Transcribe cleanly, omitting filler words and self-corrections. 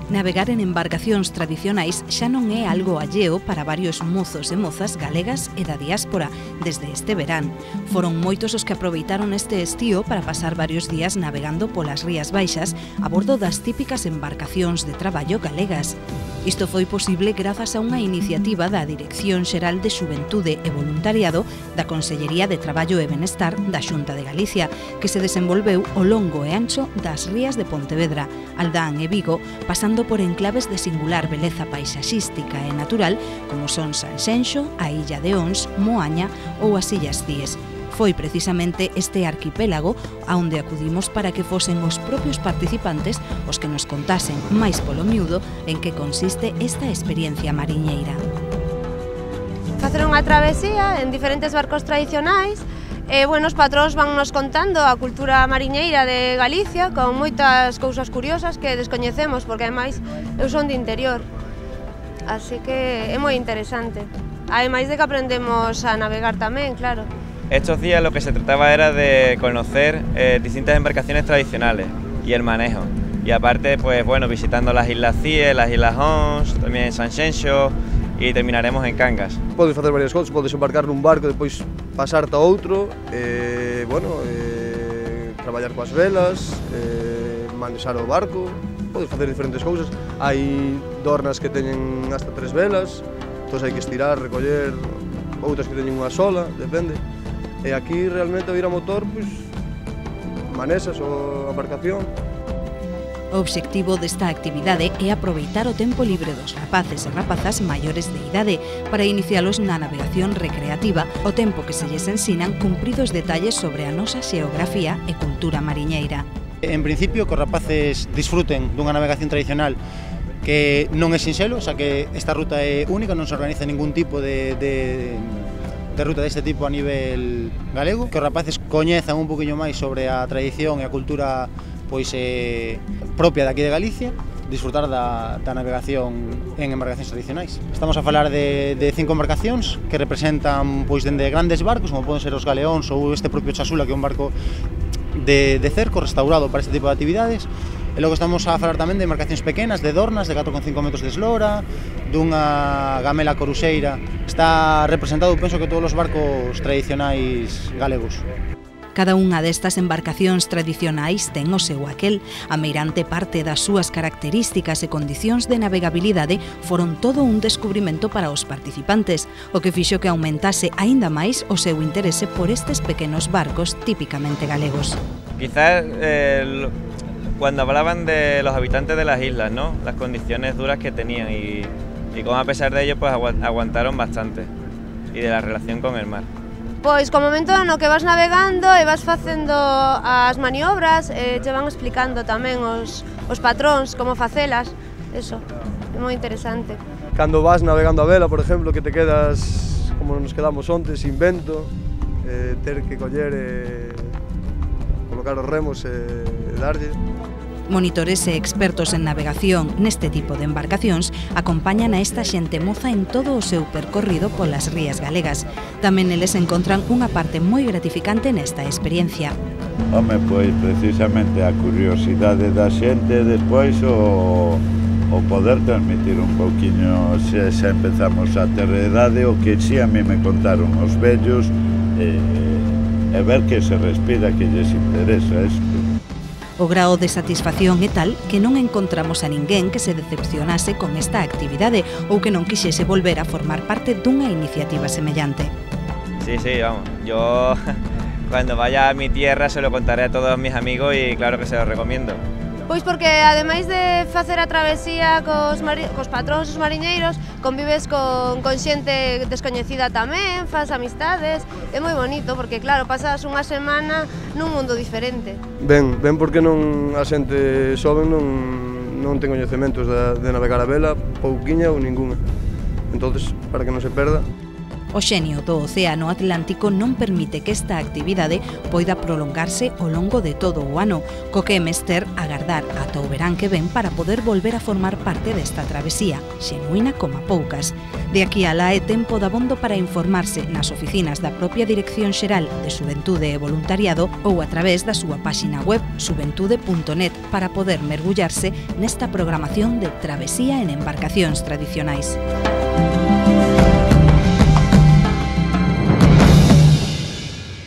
Navegar en embarcacións tradicionais xa non é algo alleo para varios mozos e mozas galegas e da diáspora desde este verán. Foron moitos os que aproveitaron este estío para pasar varios días navegando polas Rías Baixas a bordo das típicas embarcacións de traballo galegas. Isto foi posible grazas a unha iniciativa da Dirección Xeral de Xuventude e Voluntariado da Consellería de Traballo e Benestar da Xunta de Galicia, que se desenvolveu ao longo e ancho das rías de Pontevedra, Aldán e Vigo, pasando por enclaves de singular beleza paisaxística e natural como son Sanxenxo, a Illa de Ons, Moaña ou as Illas Cíes. Foi precisamente este arquipélago a onde acudimos para que fosen os propios participantes os que nos contasen máis polo miúdo en que consiste esta experiencia mariñeira. Facer unha travesía en diferentes barcos tradicionais e, os patróns van nos contando a cultura mariñeira de Galicia con moitas cousas curiosas que descoñecemos porque, ademais, eu son de interior. Así que é moi interesante. Ademais de que aprendemos a navegar tamén, claro. Estos días lo que se trataba era de conocer distintas embarcaciones tradicionales y el manejo. Y aparte, visitando las Islas Cíes, las Islas Ons, también Sanxenxo y terminaremos en Cangas. Podes facer varias cousas, podes embarcar nun barco e depois pasarte a outro, traballar coas velas, manexar o barco, podes facer diferentes cousas. Hai dornas que teñen hasta 3 velas, entón hai que estirar, recoller, outras que teñen unha sola, depende. E aquí realmente ao ir a motor, manexas a embarcación. O obxectivo desta actividade é aproveitar o tempo libre dos rapaces e rapazas maiores de idade para inicialos na navegación recreativa, o tempo que se lles ensinan cumpridos detalles sobre a nosa xeografía e cultura mariñeira. En principio, que os rapaces disfruten dunha navegación tradicional que non é sinxelo, xa que esta ruta é única, non se organiza ningún tipo de ruta deste tipo a nivel galego, que os rapaces coñezan un poquinho máis sobre a tradición e a cultura propia de aquí de Galicia, disfrutar da navegación en embarcacións tradicionais. Estamos a falar de 5 embarcacións que representan dende grandes barcos, como poden ser os galeóns ou este propio Chasula, que é un barco de cerco restaurado para este tipo de actividades. E logo estamos a falar tamén de embarcacións pequenas, de dornas, de 4,5 metros de eslora, dunha gamela coruxeira. Está representado, penso que todos os barcos tradicionais galegos. Cada unha destas embarcacións tradicionais ten o seu aquel. A meirante parte das súas características e condicións de navegabilidade foron todo un descubrimento para os participantes, o que fixo que aumentase aínda máis o seu interese por estes pequenos barcos típicamente galegos. Quizás cuando hablaban de los habitantes de las islas, ¿no? Las condiciones duras que tenían y cómo a pesar de ello aguantaron bastante, y de la relación con el mar. Pois, co momento no que vas navegando e vas facendo as maniobras, te van explicando tamén os patróns como facelas, eso, é moi interesante. Cando vas navegando a vela, por exemplo, que te quedas, como nos quedamos onte, sin vento, ter que coller colocar os remos e darlle. Monitores e expertos en navegación neste tipo de embarcacións acompañan a esta xente moza en todo o seu percorrido polas rías galegas. Tamén eles encontran unha parte moi gratificante nesta experiencia. Home, pois precisamente a curiosidade da xente, despois o poder transmitir un pouquiño, se empezamos a ter edade, o que si a mí me contaron os vellos, e ver que se respira, que lles interesa isto. O grao de satisfacción é tal que non encontramos a ninguén que se decepcionase con esta actividade ou que non quixese volver a formar parte dunha iniciativa semellante. Sí, vamos, yo cuando vaya a mi tierra se lo contaré a todos mis amigos y claro que se lo recomiendo. Pois porque, ademais de facer a travesía cos patróns os mariñeiros, convives con xente descoñecida tamén, fas amistades, é moi bonito porque, claro, pasas unha semana nun mundo diferente. Ben porque a xente xoven non ten coñecementos de navegar a vela, pouquiña ou ningunha. Entonces, para que non se perda. O xenio do Océano Atlántico non permite que esta actividade poida prolongarse ao longo de todo o ano, co que é mester agardar ata o verán que ven para poder volver a formar parte desta travesía, xenuína como poucas. De aquí alá é tempo dabondo para informarse nas oficinas da propia Dirección Xeral de Xuventude e Voluntariado ou a través da súa páxina web xuventude.net para poder mergullarse nesta programación de travesía en embarcacións tradicionais.